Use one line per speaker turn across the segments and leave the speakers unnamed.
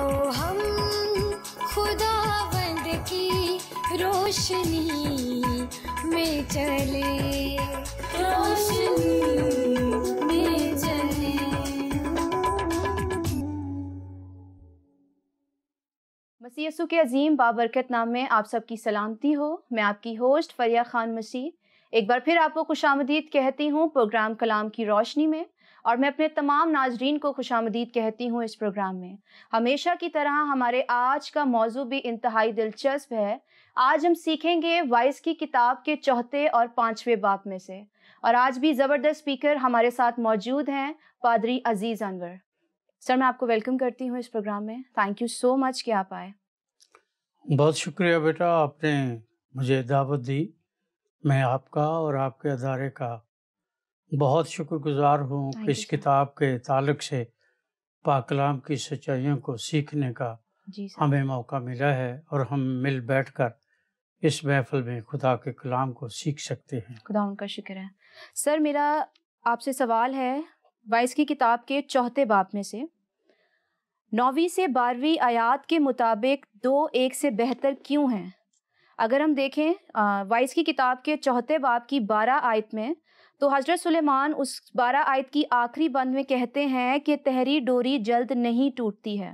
ہم خداوند کی روشنی میں چلے، روشنی میں چلے۔
مسیح یسوع کے عظیم بابرکت نام میں آپ سب کی سلامتی ہو۔ میں آپ کی ہوسٹ فریہ خان مسیح ایک بار پھر آپ کو خوش آمدید کہتی ہوں پروگرام کلام کی روشنی میں، اور میں اپنے تمام ناظرین کو خوش آمدید کہتی ہوں اس پروگرام میں۔ ہمیشہ کی طرح ہمارے آج کا موضوع بھی انتہائی دلچسپ ہے۔ آج ہم سیکھیں گے وائس کی کتاب کے 4 اور 5 باب میں سے، اور آج بھی زبردست اسپیکر ہمارے ساتھ موجود ہیں، پادری عزیز انور۔ سر، میں آپ کو ویلکم کرتی ہوں اس پروگرام میں۔ تھینک یو سو مچ کہ آپ آئے۔
بہت شکریہ بیٹا، آپ نے مجھے دعوت دی۔ میں آپ کا اور آپ کے ادارے کا بہت شکر گزار ہوں کہ اس کتاب کے تعلق سے پاک کلام کی سچائیوں کو سیکھنے کا ہمیں موقع ملا ہے، اور ہم مل بیٹھ کر اس محفل میں خدا کے کلام کو سیکھ سکتے ہیں۔
خدا ان کا شکر ہے۔ سر، میرا آپ سے سوال ہے، وائس کی کتاب کے 4 باب میں سے 9 سے 12 آیات کے مطابق 2 ایک سے بہتر کیوں ہیں؟ اگر ہم دیکھیں وائس کی کتاب کے 4 باب کی 12 آیت میں، تو حضرت سلیمان اس 12 آیت کی آخری بند میں کہتے ہیں کہ تہری ڈوری جلد نہیں ٹوٹتی ہے۔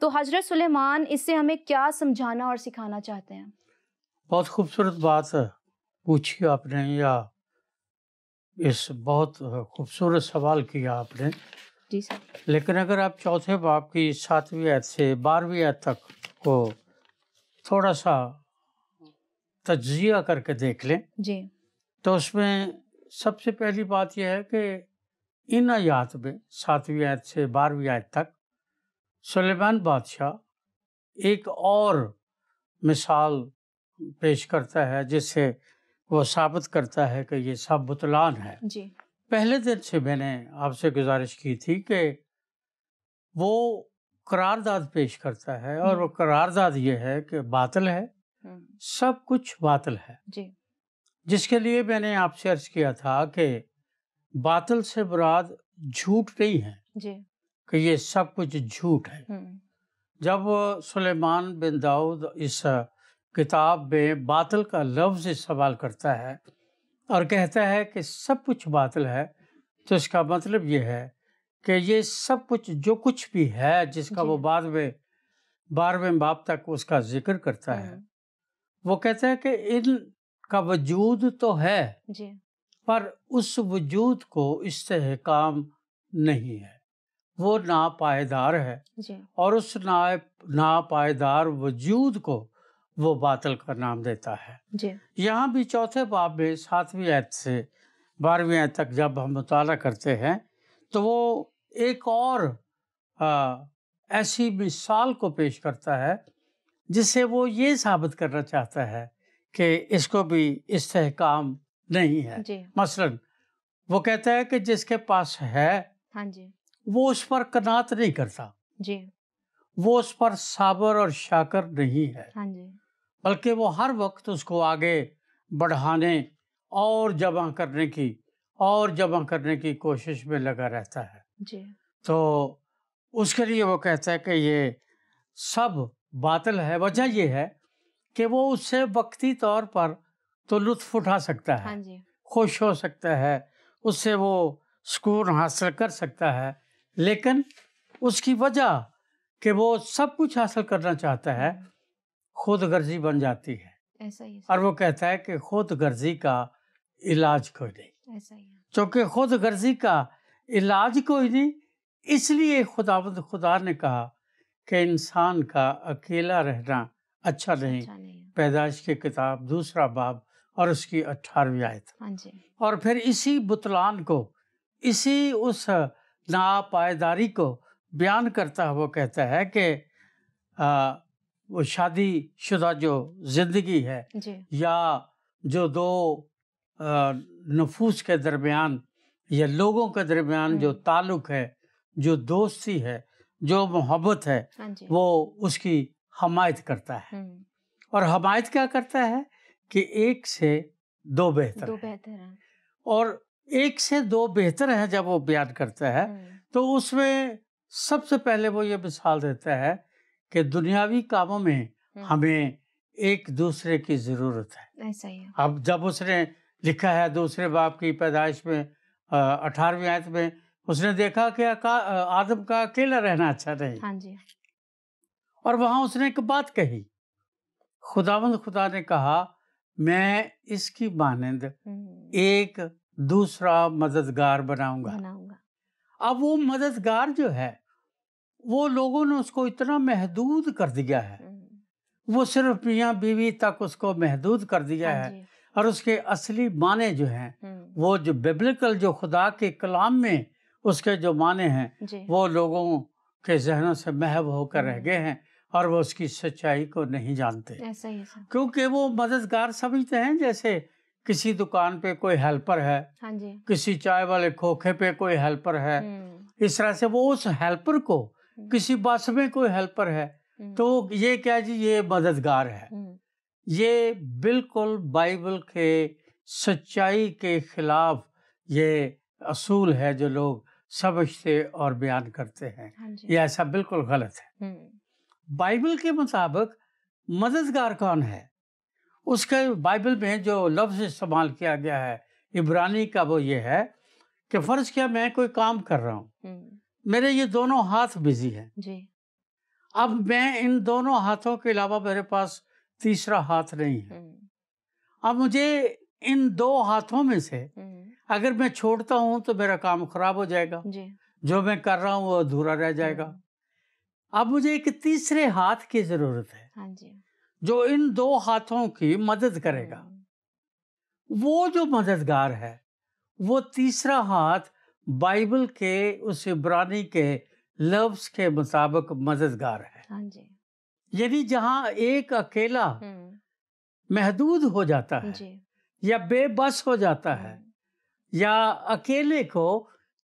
تو حضرت سلیمان اس سے ہمیں کیا سمجھانا اور سکھانا چاہتے ہیں؟
بہت خوبصورت بات پوچھی آپ نے، یا اس بہت خوبصورت سوال کیا آپ نے۔
جی سر۔
لیکن اگر آپ 4 باب کی 7ویں آیت سے 12ویں آیت تک کو تھوڑا سا تجزیہ کر کے دیکھ لیں
جی،
تو اس میں سب سے پہلی بات یہ ہے کہ ان آیات میں 7ویں آیت سے 12ویں آیت تک سلیمان بادشاہ ایک اور مثال پیش کرتا ہے جس سے وہ ثابت کرتا ہے کہ یہ سب بطلان ہے۔
جی،
پہلے دن سے میں نے آپ سے گزارش کی تھی کہ وہ قرارداد پیش کرتا ہے، اور وہ قرارداد یہ ہے کہ باطل ہے، سب کچھ باطل ہے۔
جی،
جس کے لیے میں نے آپ سے عرض کیا تھا کہ باطل سے مراد جھوٹ نہیں ہے،
جی،
کہ یہ سب کچھ جھوٹ ہے۔ جب سلیمان بن داؤد اس کتاب میں باطل کا لفظ استعمال کرتا ہے اور کہتا ہے کہ سب کچھ باطل ہے، تو اس کا مطلب یہ ہے کہ یہ سب کچھ جو کچھ بھی ہے، جس کا وہ بعد میں 12ویں باب تک اس کا ذکر کرتا ہے، وہ کہتا ہے کہ ان کا وجود تو ہے،
جی، پر
اس وجود کو استحکام نہیں ہے، وہ ناپائیدار ہے،
جی،
اور اس ناپائیدار وجود کو وہ باطل کا نام دیتا ہے۔
جی،
یہاں بھی 4 باب میں 7ویں آیت سے 12ویں آیت تک جب ہم مطالعہ کرتے ہیں تو وہ ایک اور ایسی مثال کو پیش کرتا ہے جس سے وہ یہ ثابت کرنا چاہتا ہے کہ اس کو بھی استحکام نہیں ہے۔
جی،
مثلاً وہ کہتا ہے کہ جس کے پاس ہے
ہاں جی،
وہ اس پر قناعت نہیں کرتا،
جی،
وہ اس پر صابر اور شاکر نہیں ہے،
ہاں جی،
بلکہ وہ ہر وقت اس کو آگے بڑھانے اور جمع کرنے کی کوشش میں لگا رہتا ہے۔
جی،
تو اس کے لیے وہ کہتا ہے کہ یہ سب باطل ہے۔ وجہ یہ ہے کہ وہ اس سے وقتی طور پر تو لطف اٹھا سکتا ہے،
ہاں جی،
خوش ہو سکتا ہے، اس سے وہ سکون حاصل کر سکتا ہے، لیکن اس کی وجہ کہ وہ سب کچھ حاصل کرنا چاہتا ہے خود غرضی بن جاتی ہے۔
ایسا ہی ہے،
اور وہ کہتا ہے کہ خود غرضی کا علاج کوئی نہیں،
ایسا ہی ہے،
چونکہ خود غرضی کا علاج کوئی نہیں، اس لیے خدا نے کہا کہ انسان کا اکیلا رہنا اچھا نہیں۔ پیدائش کی کتاب 2 باب اور اس کی 18ویں آیت۔
ہاں جی،
اور پھر اسی بطلان کو، اسی اس ناپائیداری کو بیان کرتا ہے، وہ کہتا ہے کہ وہ شادی شدہ جو زندگی ہے،
جی،
یا جو 2 نفوس کے درمیان یا لوگوں کے درمیان جو تعلق ہے، جو دوستی ہے، جو محبت ہے،
ہاں جی،
وہ اس کی حمایت کرتا ہے۔ اور حمایت کیا کرتا ہے کہ 1 سے 2 بہتر ہے، اور 1 سے 2 بہتر ہے جب وہ بیان کرتا ہے تو اس میں سب سے پہلے وہ یہ مثال دیتا ہے کہ دنیاوی کاموں میں ہمیں ایک دوسرے کی ضرورت ہے.
ایسا ہی ہے.
اب جب اس نے لکھا ہے دوسرے باب کی پیدائش میں 18ویں آیت میں، اس نے دیکھا کہ آدم کا اکیلا رہنا اچھا نہیں.
ہاں جی.
اور وہاں اس نے ایک بات کہی، خدا نے کہا میں اس کی مانند ایک دوسرا مددگار بناؤں گا. اب وہ مددگار جو ہے وہ لوگوں نے اس کو اتنا محدود کر دیا ہے، وہ صرف میاں بیوی تک اس کو محدود کر دیا ہے. اور اس کے اصلی معنی جو ہیں وہ جو بیبلیکل جو خدا کے کلام میں اس کے جو معنی ہیں وہ لوگوں کے ذہنوں سے محو ہو کر رہ گئے ہیں اور وہ اس کی سچائی کو نہیں جانتے. کیونکہ وہ مددگار سمجھتے ہیں جیسے کسی دکان پہ کوئی ہیلپر ہے، کسی چائے والے کھوکھے پہ کوئی ہیلپر ہے، اس طرح سے وہ اس ہیلپر کو، کسی بس میں کوئی ہیلپر ہے تو یہ کیا جی یہ مددگار ہے. یہ بالکل بائبل کے سچائی کے خلاف یہ اصول ہے جو لوگ سمجھتے اور بیان کرتے ہیں. یہ ایسا بالکل غلط ہے. بائبل کے مطابق مددگار کون ہے؟ اس کے بائبل میں جو لفظ استعمال کیا گیا ہے عبرانی کا وہ یہ ہے کہ فرض کیا میں کوئی کام کر رہا ہوں، میرے یہ دونوں ہاتھ بزی ہیں، اب میں ان دونوں ہاتھوں کے علاوہ میرے پاس تیسرا ہاتھ نہیں ہے. اب مجھے ان دو ہاتھوں میں سے اگر میں چھوڑتا ہوں تو میرا کام خراب ہو جائے گا، جو میں کر رہا ہوں وہ ادھورا رہ جائے گا. اب مجھے ایک تیسرے ہاتھ کی ضرورت ہے جو ان دو ہاتھوں کی مدد کرے گا. وہ جو مددگار ہے وہ تیسرا ہاتھ بائبل کے اس عبرانی کے لفظ کے مطابق مددگار ہے. یعنی جہاں ایک اکیلا محدود ہو جاتا ہے یا بے بس ہو جاتا ہے یا اکیلے کو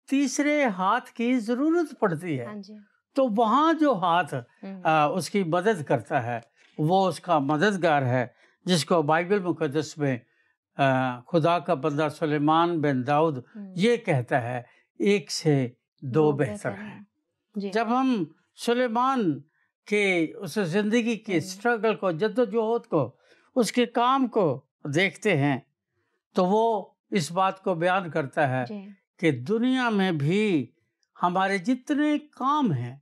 تیسرے ہاتھ کی ضرورت پڑتی ہے تو وہاں جو ہاتھ اس کی مدد کرتا ہے وہ اس کا مددگار ہے، جس کو بائبل مقدس میں خدا کا بندہ سلیمان بن داؤد یہ کہتا ہے ایک سے دو بہتر ہے. جب ہم سلیمان کے اس زندگی کی سٹرگل کو، جد و جہد کو، اس کے کام کو دیکھتے ہیں تو وہ اس بات کو بیان کرتا ہے کہ دنیا میں بھی ہمارے جتنے کام ہیں،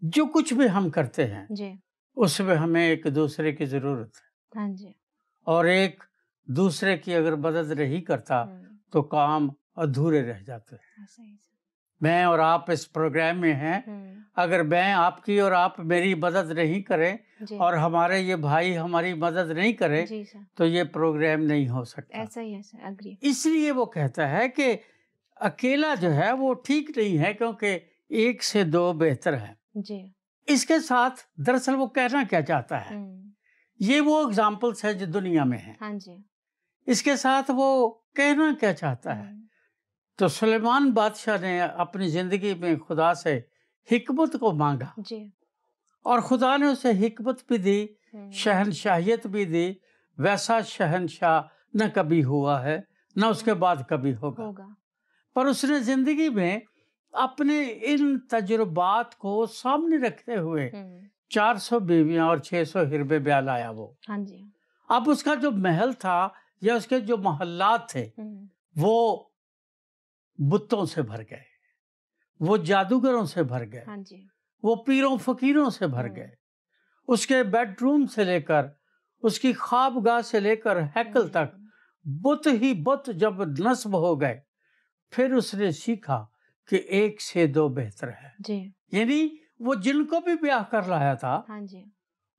جو کچھ بھی ہم کرتے ہیں اس میں ہمیں ایک دوسرے کی ضرورت ہے. اور ایک دوسرے کی اگر مدد نہیں کرتا تو کام ادھورے رہ جاتے ہیں. میں اور آپ اس پروگرام میں ہیں، اگر میں آپ کی اور آپ میری مدد نہیں کریں اور ہمارے یہ بھائی ہماری مدد نہیں کریں تو یہ پروگرام نہیں ہو سکتا. اس لیے وہ کہتا ہے کہ اکیلا جو ہے وہ ٹھیک نہیں ہے کیونکہ ایک سے دو بہتر ہے. اس کے ساتھ دراصل وہ کہنا کیا چاہتا ہے، یہ وہ اگزامپلس ہیں جو دنیا میں ہیں، اس کے ساتھ وہ کہنا کیا چاہتا ہے. تو سلیمان بادشاہ نے اپنی زندگی میں خدا سے حکمت کو مانگا اور خدا نے اسے حکمت بھی دی، شہنشاہیت بھی دی. ویسا شہنشاہ نہ کبھی ہوا ہے نہ اس کے بعد کبھی ہوگا. پر اس نے زندگی میں اپنے ان تجربات کو سامنے رکھتے ہوئے 400 بیویاں اور 600 ہربے بیاہ لایا. وہ اب اس کا جو محل تھا یا اس کے جو محلات تھے وہ بتوں سے بھر گئے، وہ جادوگروں سے بھر گئے، وہ پیروں فقیروں سے بھر گئے. اس کے بیڈ روم سے لے کر، اس کی خوابگاہ سے لے کر ہیکل تک بت ہی بت جب نصب ہو گئے پھر اس نے سیکھا کہ ایک سے دو بہتر ہے. یعنی وہ جن کو بھی بیاہ کر لایا تھا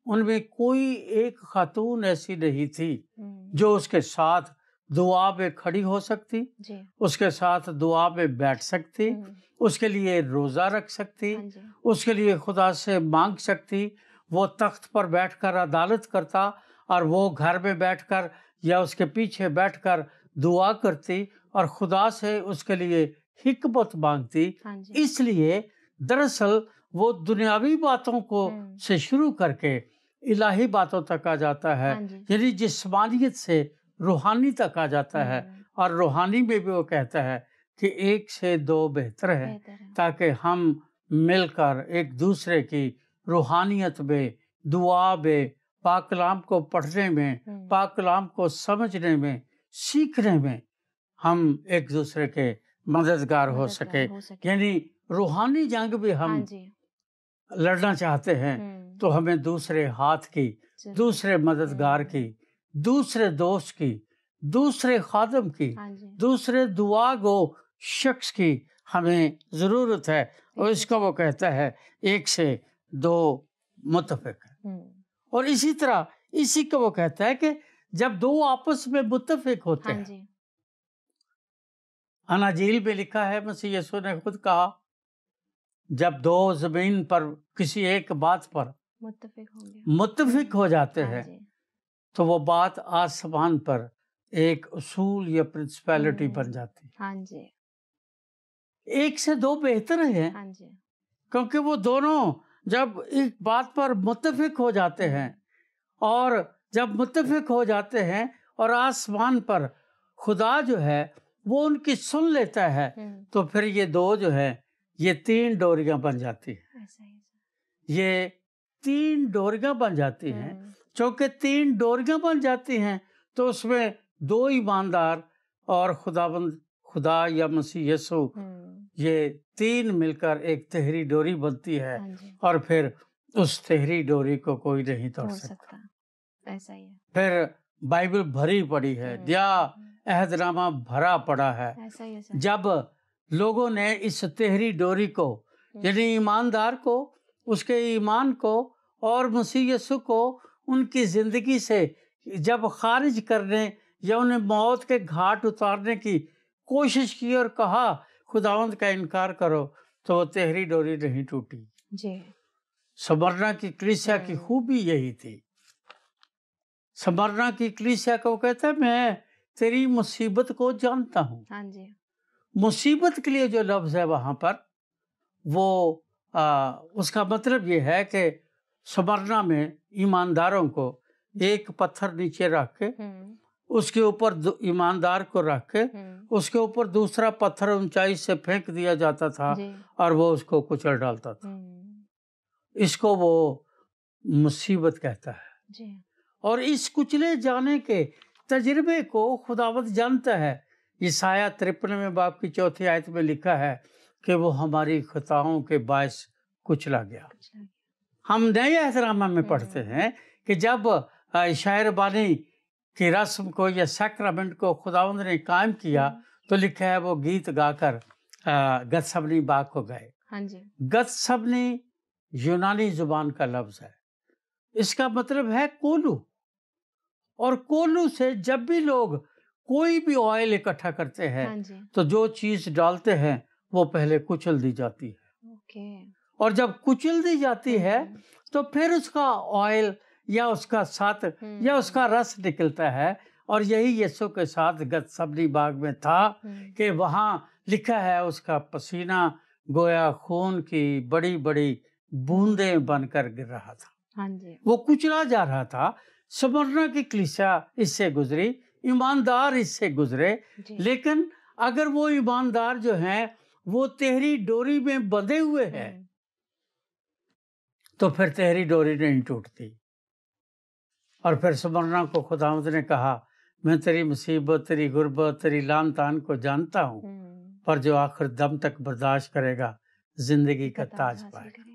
ان میں کوئی ایک خاتون ایسی نہیں تھی جو اس کے ساتھ دعا میں کھڑی ہو سکتی، اس کے ساتھ دعا میں بیٹھ سکتی، اس کے لیے روزہ رکھ سکتی، اس کے لیے خدا سے مانگ سکتی. وہ تخت پر بیٹھ کر عدالت کرتا اور وہ گھر میں بیٹھ کر یا اس کے پیچھے بیٹھ کر دعا کرتی اور خدا سے اس کے لیے حکمت مانگتی. اس لیے دراصل وہ دنیاوی باتوں کو سے شروع کر کے الہی باتوں تک آ جاتا ہے، یعنی جسمانیت سے روحانی تک آ جاتا ہے. اور روحانی میں بھی وہ کہتا ہے کہ ایک سے دو بہتر ہے تاکہ ہم مل کر ایک دوسرے کی روحانیت میں، دعا میں، پاک کلام کو پڑھنے میں، پاک کلام کو سمجھنے میں، سیکھنے میں ہم ایک دوسرے کے مددگار ہو سکے. یعنی روحانی جنگ بھی ہم لڑنا چاہتے ہیں تو ہمیں دوسرے ہاتھ کی، دوسرے مددگار کی، دوسرے دوست کی، دوسرے خادم کی، دوسرے دعا گو شخص کی ہمیں ضرورت ہے. اور اس کا وہ کہتا ہے ایک سے دو متفق ہے. اور اسی طرح اسی کا وہ کہتا ہے کہ جب دو آپس میں متفق ہوتے ہیں، اناجیل میں لکھا ہے، مسیح یسوع نے خود کہا جب دو زمین پر کسی ایک بات پر متفق ہو جاتے ہیں تو وہ بات آسمان پر ایک اصول یا پرنسپیلٹی بن جاتی ہے. ایک سے دو بہتر ہیں کیونکہ وہ دونوں جب ایک بات پر متفق ہو جاتے ہیں، اور جب متفق ہو جاتے ہیں اور آسمان پر خدا جو ہے وہ ان کی سن لیتا ہے، تو پھر یہ دو جو ہے یہ تین ڈوریاں بن جاتی ہیں. یہ تین ڈوریاں بن جاتی ہیں. چونکہ تین ڈوریاں بن جاتی ہیں تو اس میں دو ایماندار اور خدا یا مسیح یسوع، یہ تین مل کر ایک تہری ڈوری بنتی ہے. اور پھر اس تہری ڈوری کو کوئی نہیں توڑ سکتا.
ایسا ہی ہے.
پھر بائبل بھری پڑی ہے، نیا عہد نامہ بھرا پڑا ہے. جب لوگوں نے اس تہری ڈوری کو، یعنی ایماندار کو، اس کے ایمان کو اور مسیح یسوع کو ان کی زندگی سے جب خارج کرنے یا انہیں موت کے گھاٹ اتارنے کی کوشش کی اور کہا خداوند کا انکار کرو، تو وہ تہری ڈوری نہیں ٹوٹی. سمرنا کی کلیسیا کی خوبی یہی تھی. سمرنا کی کلیسیا کو کہتا ہے میں تیری مصیبت کو جانتا ہوں. مصیبت کے لیے جو لفظ ہے وہاں پر وہ اس کا مطلب یہ ہے کہ سمرنا میں ایمانداروں کو ایک پتھر نیچے رکھ کے اس کے اوپر ایماندار کو رکھ کے اس کے اوپر دوسرا پتھر اونچائی سے پھینک دیا جاتا تھا اور وہ اس کو کچل ڈالتا تھا. اس کو وہ مصیبت کہتا ہے. اور اس کچلے جانے کے تجربے کو خداوند جانتا ہے. یسایہ 53 باب کی 4 آیت میں لکھا ہے کہ وہ ہماری خطاؤں کے باعث کچلا گیا. ہم نئے عہد نامہ میں پڑھتے ہیں کہ جب شاعر بانی کی رسم کو یا سیکرامنٹ کو خداوند نے قائم کیا تو لکھا ہے وہ گیت گا کر گتسمنی باغ کو گئے. گتسمنی یونانی زبان کا لفظ ہے. اس کا مطلب ہے کولو. اور کولو سے جب بھی لوگ کوئی بھی آئل اکٹھا کرتے ہیں تو جو چیز ڈالتے ہیں وہ پہلے کچل دی جاتی ہے. اور جب کچل دی جاتی ہے تو پھر اس کا آئل یا اس کا سات یا اس کا رس نکلتا ہے. اور یہی یسوع کے ساتھ گتسمنی باغ میں تھا کہ وہاں لکھا ہے اس کا پسینہ گویا خون کی بڑی بڑی بوندیں بن کر گر رہا تھا. وہ کچلا جا رہا تھا. سمرنا کی کلیسیا اس سے گزری، ایماندار اس سے گزرے. لیکن اگر وہ ایماندار جو ہیں وہ تہری ڈوری میں بندھے ہوئے ہیں تو پھر تہری ڈوری نہیں ٹوٹتی. اور پھر سمرنا کو خداوند نے کہا میں تیری مصیبت، تیری غربت، تیری لان تان کو جانتا ہوں، پر جو آخر دم تک برداشت کرے گا زندگی کا تاج پائے گا.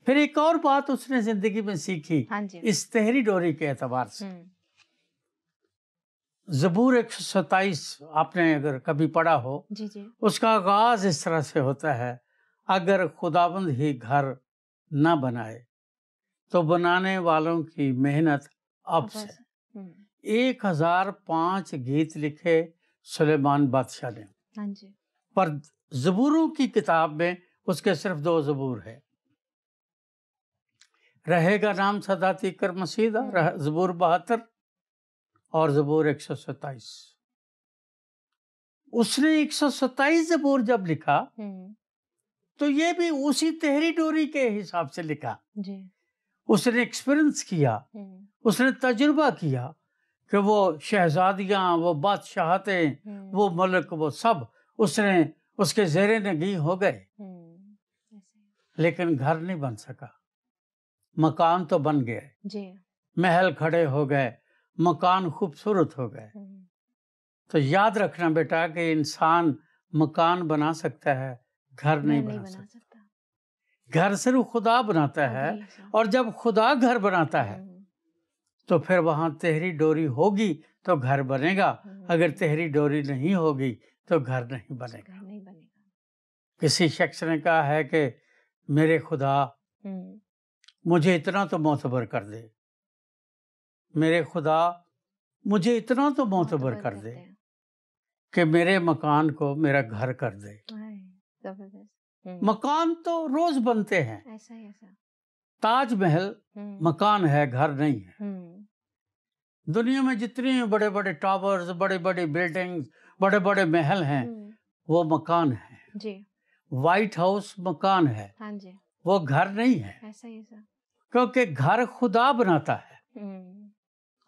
پھر ایک اور بات اس نے زندگی میں سیکھی اس تہری ڈوری کے اعتبار سے. زبور 127 آپ نے اگر کبھی پڑھا ہو، اس کا آغاز اس طرح سے ہوتا ہے اگر خداوند ہی گھر نہ بنائے تو بنانے والوں کی محنت اب سے. 1005 گیت لکھے سلیمان بادشاہ نے، پر زبوروں کی کتاب میں اس کے صرف 2 زبور ہے. رہے گا نام سدا تیکر مسیدہ، زبور 72 اور زبور 127. اس نے 127 زبور جب لکھا تو یہ بھی اسی تہری ڈوری کے حساب سے لکھا. اس نے ایکسپیرنس کیا، اس نے تجربہ کیا کہ وہ شہزادیاں، وہ بادشاہتیں، وہ ملک، وہ سب اس کے زیر نگیں ہو گئے، لیکن گھر نہیں بن سکا. مکان تو بن گئے،
جی
محل کھڑے ہو گئے، مکان خوبصورت ہو گئے، تو یاد رکھنا بیٹا کہ انسان مکان بنا سکتا ہے، گھر نہیں بنا سکتا۔ گھر صرف خدا بناتا ہے، اور جب خدا گھر بناتا ہے تو پھر وہاں تہری ڈوری ہوگی تو گھر بنے گا، اگر تہری ڈوری نہیں ہوگی تو گھر نہیں بنے گا۔ کسی شخص نے کہا ہے کہ میرے خدا مجھے اتنا تو معتبر کر دے، میرے خدا مجھے اتنا تو معتبر کر دے کہ میرے مکان کو میرا گھر کر دے۔ مکان تو روز بنتے ہیں، تاج محل مکان ہے، گھر نہیں ہے۔ دنیا میں جتنے بڑے بڑے ٹاورز، بڑے بڑے بلڈنگ، بڑے بڑے محل ہیں، وہ مکان ہیں۔ وائٹ ہاؤس مکان ہے، وہ گھر نہیں ہے، کیونکہ گھر خدا بناتا ہے۔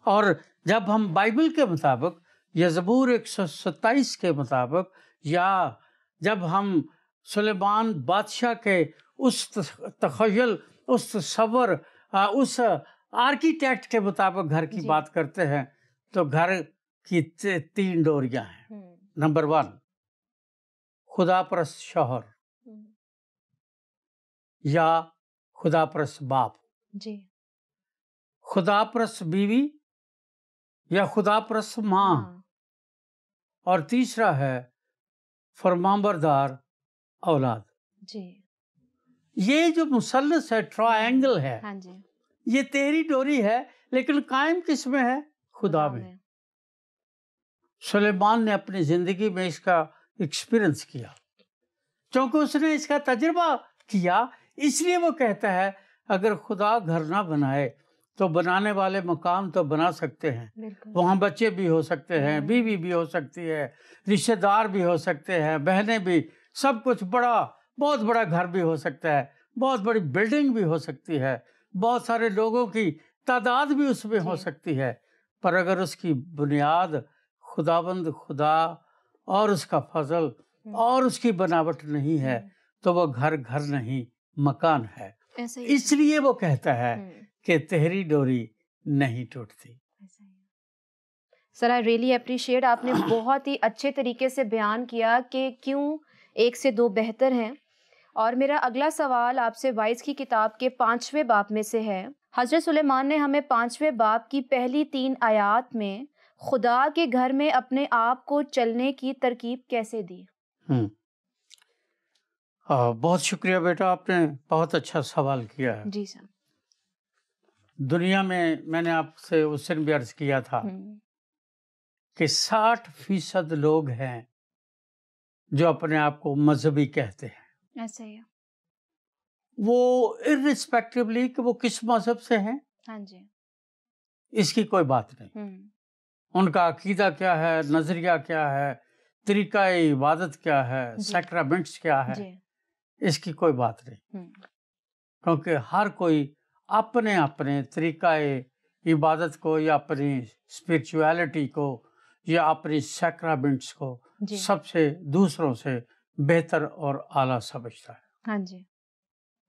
اور جب ہم بائبل کے مطابق یا زبور 127 کے مطابق، یا جب ہم سلیمان بادشاہ کے اس تخیل، اس تصور، اس آرکیٹیکٹ کے مطابق گھر کی بات کرتے ہیں، تو گھر کی 3 ڈوریاں ہیں۔ نمبر 1، خدا پرست شوہر یا خدا پرست باپ، خدا پرست بیوی یا خدا پرست ماں، اور تیسرا ہے فرمانبردار اولاد۔ یہ جو مثلث ہے، ٹرائنگل ہے، یہ تیری ڈوری ہے، لیکن قائم کس میں ہے؟ خدا میں۔ سلیمان نے اپنی زندگی میں اس کا ایکسپیرئنس کیا، چونکہ اس نے اس کا تجربہ کیا، اس لیے وہ کہتا ہے اگر خدا گھر نہ بنائے تو بنانے والے مکان تو بنا سکتے ہیں، وہاں بچے بھی ہو سکتے ہیں، بیوی بھی ہو سکتی ہے، رشتہ دار بھی ہو سکتے ہیں، بہنیں بھی، سب کچھ بہت بڑا گھر بھی ہو سکتا ہے، بہت بڑی بلڈنگ بھی ہو سکتی ہے، بہت سارے لوگوں کی تعداد بھی اس میں ہو سکتی ہے، پر اگر اس کی بنیاد خداوند خدا اور اس کا فضل اور اس کی بناوٹ نہیں ہے تو وہ گھر نہیں، مکان ہے۔ اس لیے وہ کہتا ہے کہ تہری ڈوری نہیں ٹوٹتی۔
سر آئی ریئلی اپریشیٹ، آپ نے بہت ہی اچھے طریقے سے بیان کیا کہ کیوں 1 سے 2 بہتر ہیں۔ اور میرا اگلا سوال آپ سے وائز کی کتاب کے 5ویں باب میں سے ہے۔ حضرت سلیمان نے ہمیں 5ویں باب کی پہلی 3 آیات میں خدا کے گھر میں اپنے آپ کو چلنے کی ترکیب کیسے دی؟
بہت شکریہ بیٹا، آپ نے بہت اچھا سوال کیا ہے۔
جی سر۔
دنیا میں نے آپ سے اس دن بھی عرض کیا تھا کہ 60% لوگ ہیں جو اپنے آپ کو مذہبی کہتے ہیں۔
ایسا ہی ہے۔
وہ ارسپیکٹولی کہ وہ کس مذہب سے ہیں،
ہاں جی،
اس کی کوئی بات نہیں۔ ان کا عقیدہ کیا ہے، نظریہ کیا ہے، طریقہ عبادت کیا ہے، سیکرامنٹس کیا ہے، اس کی کوئی بات نہیں، کیونکہ ہر کوئی اپنے اپنے طریقہ عبادت کو یا اپنی اسپرچویلٹی کو یا اپنی سیکرامنٹس کو سب سے دوسروں سے بہتر اور اعلیٰ سمجھتا ہے۔
ہاں جی۔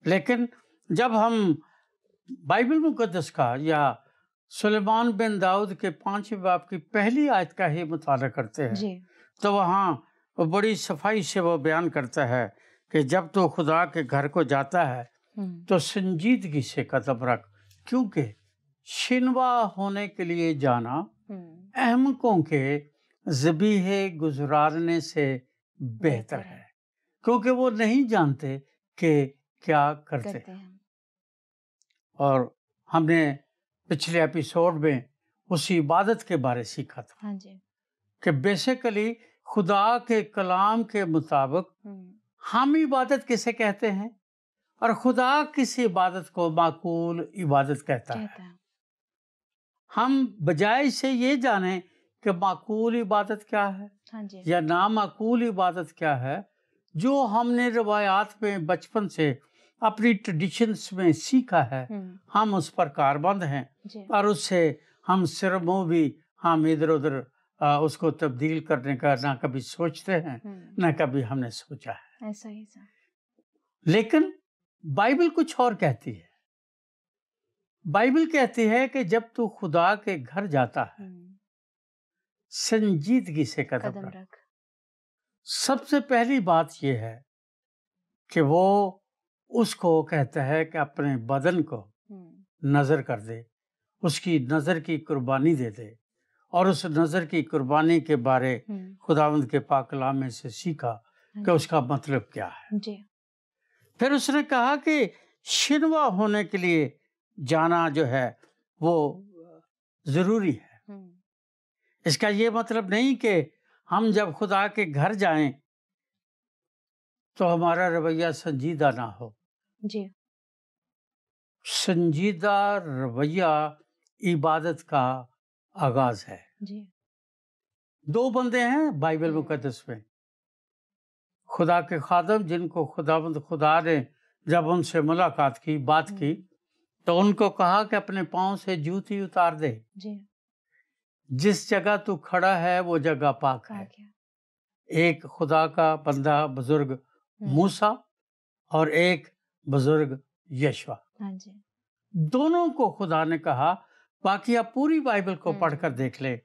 لیکن جب ہم بائبل مقدس کا یا سلیمان بن داؤد کے 5ویں باب کی پہلی آیت کا ہی مطالعہ کرتے ہیں تو وہاں بڑی صفائی سے وہ بیان کرتا ہے کہ جب تو خدا کے گھر کو جاتا ہے تو سنجیدگی سے قدم رکھ، کیونکہ شنوا ہونے کے لیے جانا احمقوں کے ذبیح گزارنے سے بہتر ہے، کیونکہ وہ نہیں جانتے کہ کیا کرتے ہیں۔ اور ہم نے پچھلے ایپیسوڈ میں اسی عبادت کے بارے سیکھا تھا کہ بیسیکلی خدا کے کلام کے مطابق ہم عبادت کسے کہتے ہیں اور خدا کسی عبادت کو معقول عبادت کہتا ہے۔ ہم بجائے سے یہ جانیں کہ معقول عبادت کیا ہے یا نامعقول عبادت کیا ہے، جو ہم نے روایات میں بچپن سے اپنی ٹریڈیشنز میں سیکھا ہے، ہم اس پر کاربند ہیں اور اس سے ہم سرمو بھی ہم ادھر ادھر اس کو تبدیل کرنے کا نہ کبھی سوچتے ہیں نہ کبھی ہم نے سوچا ہے۔
ایسا ہی سر۔
لیکن بائبل کچھ اور کہتی ہے۔ بائبل کہتی ہے کہ جب تو خدا کے گھر جاتا ہے سنجیدگی سے قدم رکھ۔ سب سے پہلی بات یہ ہے کہ وہ اس کو کہتا ہے کہ اپنے بدن کو نظر کر دے، اس کی نظر کی قربانی دے دے، اور اس نظر کی قربانی کے بارے خداوند کے پاک کلام میں سے سیکھا کہ اس کا مطلب کیا ہے۔
جی۔
پھر اس نے کہا کہ شنوا ہونے کے لیے جانا جو ہے وہ ضروری ہے۔ اس کا یہ مطلب نہیں کہ ہم جب خدا کے گھر جائیں تو ہمارا رویہ سنجیدہ نہ ہو۔
جی۔
سنجیدہ رویہ عبادت کا آغاز ہے۔
جی۔
دو بندے ہیں بائبل مقدس میں، خدا کے خادم جن کو خداوند خدا نے جب ان سے ملاقات کی، بات کی، تو ان کو کہا کہ اپنے پاؤں سے جوتی اتار دے۔
جی۔
جس جگہ تو کھڑا ہے وہ جگہ پاک ہے۔ ایک خدا کا بندہ بزرگ موسیٰ اور ایک بزرگ یشوع، دونوں کو خدا نے کہا، باقی آپ پوری بائبل کو پڑھ کر دیکھ لیں،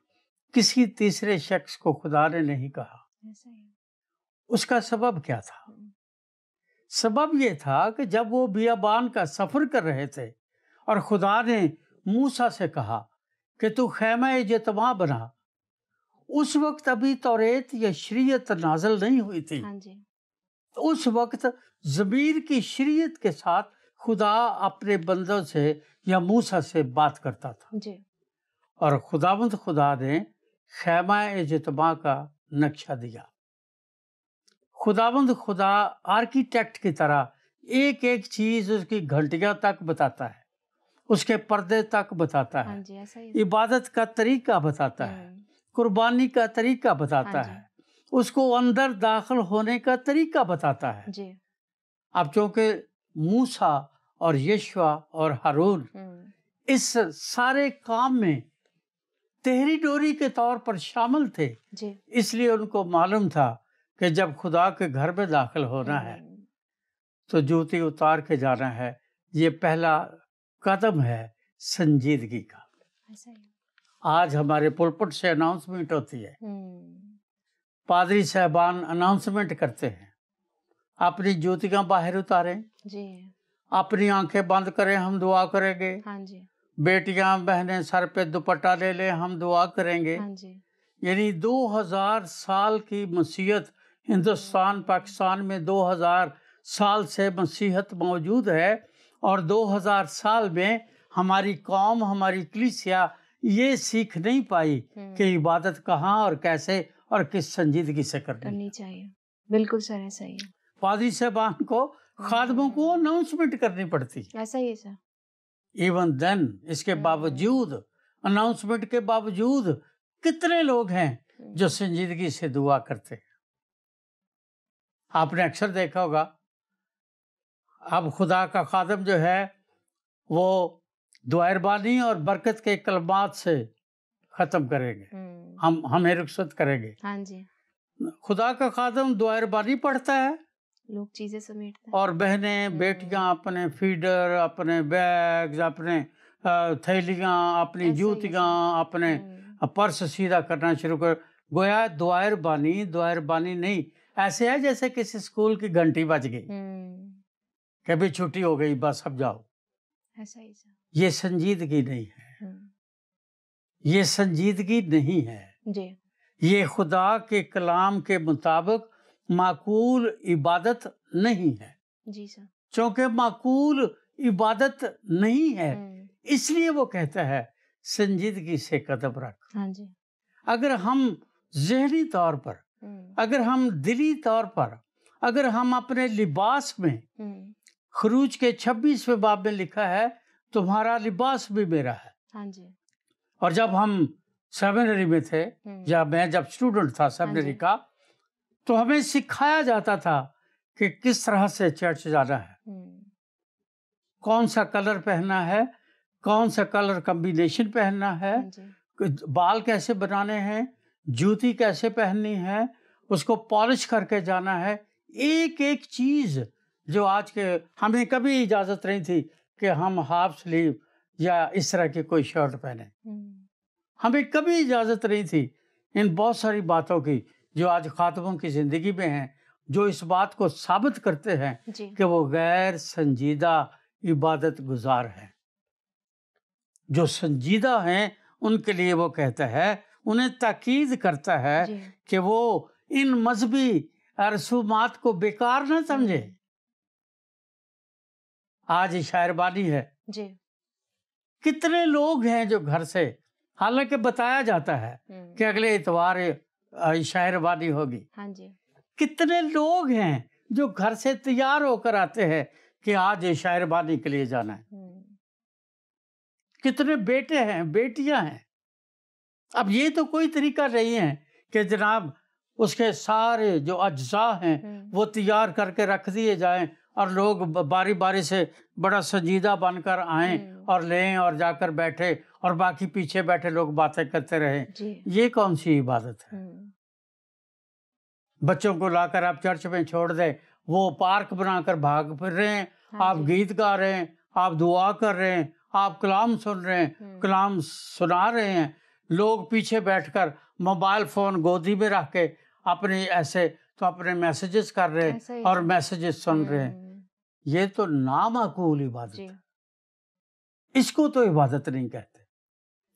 کسی تیسرے شخص کو خدا نے نہیں کہا۔ اس کا سبب کیا تھا؟ سبب یہ تھا کہ جب وہ بیابان کا سفر کر رہے تھے اور خدا نے موسیٰ سے کہا کہ تو خیمہ اجتماع بنا، اس وقت ابھی توریت یا شریعت نازل نہیں ہوئی تھی۔ اس وقت ضمیر کی شریعت کے ساتھ خدا اپنے بندوں سے یا موسیٰ سے بات کرتا تھا، اور خداوند خدا نے خیمہ اجتماع کا نقشہ دیا۔ خداوند خدا آرکیٹیکٹ کی طرح ایک ایک چیز اس کی گھنٹیاں تک بتاتا ہے، اس کے پردے تک بتاتا ہے، عبادت کا طریقہ بتاتا ہے، قربانی کا طریقہ بتاتا ہے، اس کو اندر داخل ہونے کا طریقہ بتاتا ہے۔ اب چونکہ موسیٰ اور یشوع اور ہارون اس سارے کام میں تہری ڈوری کے طور پر شامل تھے، اس لیے ان کو معلوم تھا کہ جب خدا کے گھر میں داخل ہونا ہے تو جوتی اتار کے جانا ہے۔ یہ پہلا قدم ہے سنجیدگی کا۔ آج ہمارے پلپٹ سے اناؤنسمنٹ ہوتی ہے، پادری صاحبان اناؤنسمنٹ کرتے ہیں، اپنی جوتیاں باہر اتاریں، اپنی آنکھیں بند کریں، ہم دعا کریں گے۔ بیٹیاں بہنیں سر پہ دوپٹہ لے لیں، ہم دعا کریں گے۔ یعنی 2000 سال کی مسیحت ہندوستان پاکستان میں 2000 سال سے مسیحت موجود ہے، اور 2000 سال میں ہماری قوم، ہماری کلیسیا یہ سیکھ نہیں پائی کہ عبادت کہاں اور کیسے اور کس سنجیدگی سے کرنی چاہیے۔
بالکل سر، ایسا ہی ہے۔
پادری صاحبان کو، خادموں کو اناؤنسمنٹ کرنی پڑتی،
ایسا ہی ہے سر۔
ایون دین، اس کے باوجود، اناؤنسمنٹ کے باوجود کتنے لوگ ہیں جو سنجیدگی سے دعا کرتے ہیں۔ آپ نے اکثر دیکھا ہوگا، اب خدا کا خادم جو ہے وہ دعا اربانی اور برکت کے کلمات سے ختم کریں گے، ہمیں رخصت کریں گے۔ خدا کا خادم دعا اربانی پڑھتا ہے،
لوگ چیزیں سمیٹتے ہیں،
اور بہنیں بیٹیاں اپنے فیڈر، اپنے بیگز، اپنے تھیلیاں، اپنی جوتیاں، اپنے پرس سیدھا کرنا شروع کر۔ گویا دعا اربانی نہیں، ایسے ہے جیسے کسی اسکول کی گھنٹی بج گئی کہ بھی چھٹی ہو گئی، بس اب جاؤ۔
ایسا ہی سر۔
یہ سنجیدگی نہیں ہے، یہ سنجیدگی نہیں ہے،
جی۔
یہ خدا کے کلام کے مطابق معقول عبادت نہیں ہے۔
جی سر۔ چونکہ
معقول عبادت نہیں ہے، اس لیے وہ کہتا ہے سنجیدگی سے قدم رکھ۔
ہاں جی۔
اگر ہم ذہنی طور پر، اگر ہم دلی طور پر، اگر ہم اپنے لباس میں، خروج کے 26ویں باب میں لکھا ہے تمہارا لباس بھی میرا ہے۔
ہاں جی۔
اور جب ہم سیمنری میں تھے، یا میں جب اسٹوڈنٹ تھا سیمنری کا، تو ہمیں سکھایا جاتا تھا کہ کس طرح سے چرچ جانا ہے، کون سا کلر پہننا ہے، کون سا کلر کمبینیشن پہننا ہے، بال کیسے بنانے ہیں، جوتی کیسے پہننی ہے، اس کو پالش کر کے جانا ہے۔ ایک ایک چیز جو آج کے، ہمیں کبھی اجازت نہیں تھی کہ ہم ہاف سلیو یا اس طرح کی کوئی شرٹ پہنے. ہمیں کبھی اجازت نہیں تھی ان بہت ساری باتوں کی جو آج خاتموں کی زندگی میں ہیں، جو اس بات کو ثابت کرتے ہیں کہ وہ غیر سنجیدہ عبادت گزار ہیں. جو سنجیدہ ہیں ان کے لیے وہ کہتا ہے، انہیں تاکید کرتا ہے کہ وہ ان مذہبی رسومات کو بیکار نہ سمجھے. آج شاعر بانی ہے، کتنے لوگ ہیں جو گھر سے، حالانکہ بتایا جاتا ہے کہ اگلے اتوار شاعر بانی ہوگی، کتنے لوگ ہیں جو گھر سے تیار ہو کر آتے ہیں کہ آج شاعر بانی کے لیے جانا ہے. کتنے بیٹے ہیں، بیٹیاں ہیں. اب یہ تو کوئی طریقہ نہیں ہے کہ جناب اس کے سارے جو اجزاء ہیں وہ تیار کر کے رکھ دیے جائیں اور لوگ باری باری سے بڑا سنجیدہ بن کر آئیں اور لیں اور جا کر بیٹھے اور باقی پیچھے بیٹھے لوگ باتیں کرتے رہیں. یہ کون سی عبادت ہے؟ بچوں کو لا کر آپ چرچ میں چھوڑ دیں، وہ پارک بنا کر بھاگ پھر رہے ہیں، آپ گیت گا رہے ہیں، آپ دعا کر رہے ہیں، آپ کلام سن رہے ہیں، کلام سنا رہے ہیں، لوگ پیچھے بیٹھ کر موبائل فون گودی میں رکھ کے اپنے ایسے تو اپنے میسیجز کر رہے ہیں اور میسیجز سن رہے ہیں. یہ تو نامعقول عبادت ہے، اس کو تو عبادت نہیں کہتے.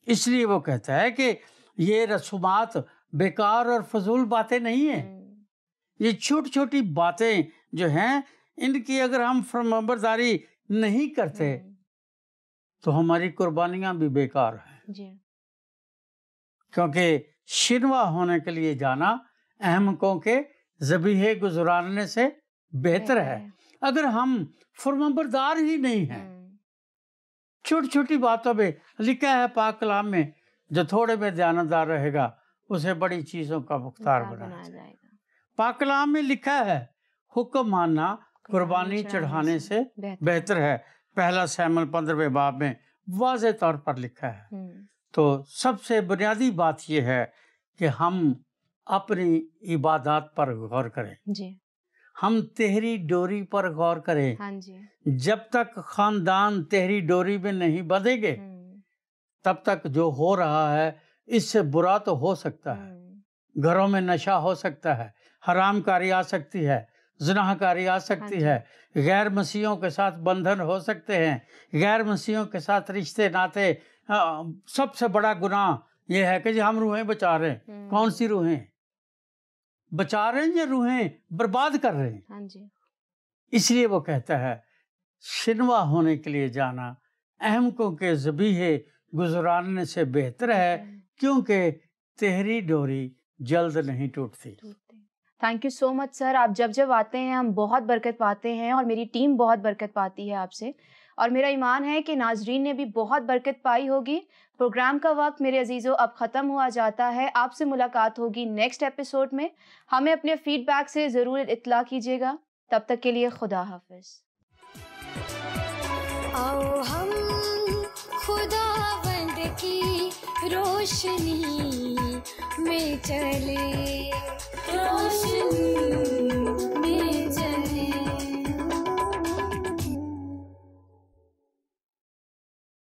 اس لیے وہ کہتا ہے کہ یہ رسومات بیکار اور فضول باتیں نہیں ہیں. یہ چھوٹی چھوٹی باتیں جو ہیں ان کی اگر ہم فرمانبرداری نہیں کرتے تو ہماری قربانیاں بھی بیکار ہیں. کیونکہ شنوا ہونے کے لیے جانا احمقوں کے ذبیحے گزارنے سے بہتر ہے. اگر ہم فرمانبردار ہی نہیں ہیں، چھوٹی چھوٹی باتوں میں لکھا ہے پاک کلام میں، جو تھوڑے میں دیانتدار رہے گا اسے بڑی چیزوں کا مختار بنایا جائے گا. پاک کلام میں لکھا ہے حکم ماننا قربانی چڑھانے سے بہتر ہے. پہلا سیموئیل 15ویں باب میں واضح طور پر لکھا ہے. تو سب سے بنیادی بات یہ ہے کہ ہم اپنی عبادات پر غور کریں. ہم تہری ڈوری پر غور کریں. جب تک خاندان تہری ڈوری میں نہیں بندھیں گے تب تک جو ہو رہا ہے اس سے برا تو ہو سکتا ہے. گھروں میں نشہ ہو سکتا ہے، حرام کاری آ سکتی ہے، زنا کاری آ سکتی ہے، غیر مسیحیوں کے ساتھ بندھن ہو سکتے ہیں، غیر مسیحیوں کے ساتھ رشتے ناتے. سب سے بڑا گناہ یہ ہے کہ ہم روحیں بچا رہے ہیں. کون سی روحیں بچا رہے ہیں یا روحیں برباد کر رہے ہیں؟ اس لیے وہ کہتا ہے شنوا ہونے کے لیے جانا احمقوں کے ذبیحے گزارنے سے بہتر ہے، کیونکہ تہری ڈوری جلد نہیں ٹوٹتی.
تھینک یو سو مچ سر. آپ جب آتے ہیں ہم بہت برکت پاتے ہیں اور میری ٹیم بہت برکت پاتی ہے آپ سے، اور میرا ایمان ہے کہ ناظرین نے بھی بہت برکت پائی ہوگی. پروگرام کا وقت میرے عزیزوں اب ختم ہوا جاتا ہے. آپ سے ملاقات ہوگی نیکسٹ ایپیسوڈ میں. ہمیں اپنے فیڈ بیک سے ضرور اطلاع کیجیے گا. تب تک کے لیے خدا حافظ.
آؤ ہم خداوند کی روشنی میں چلے، روشنی میں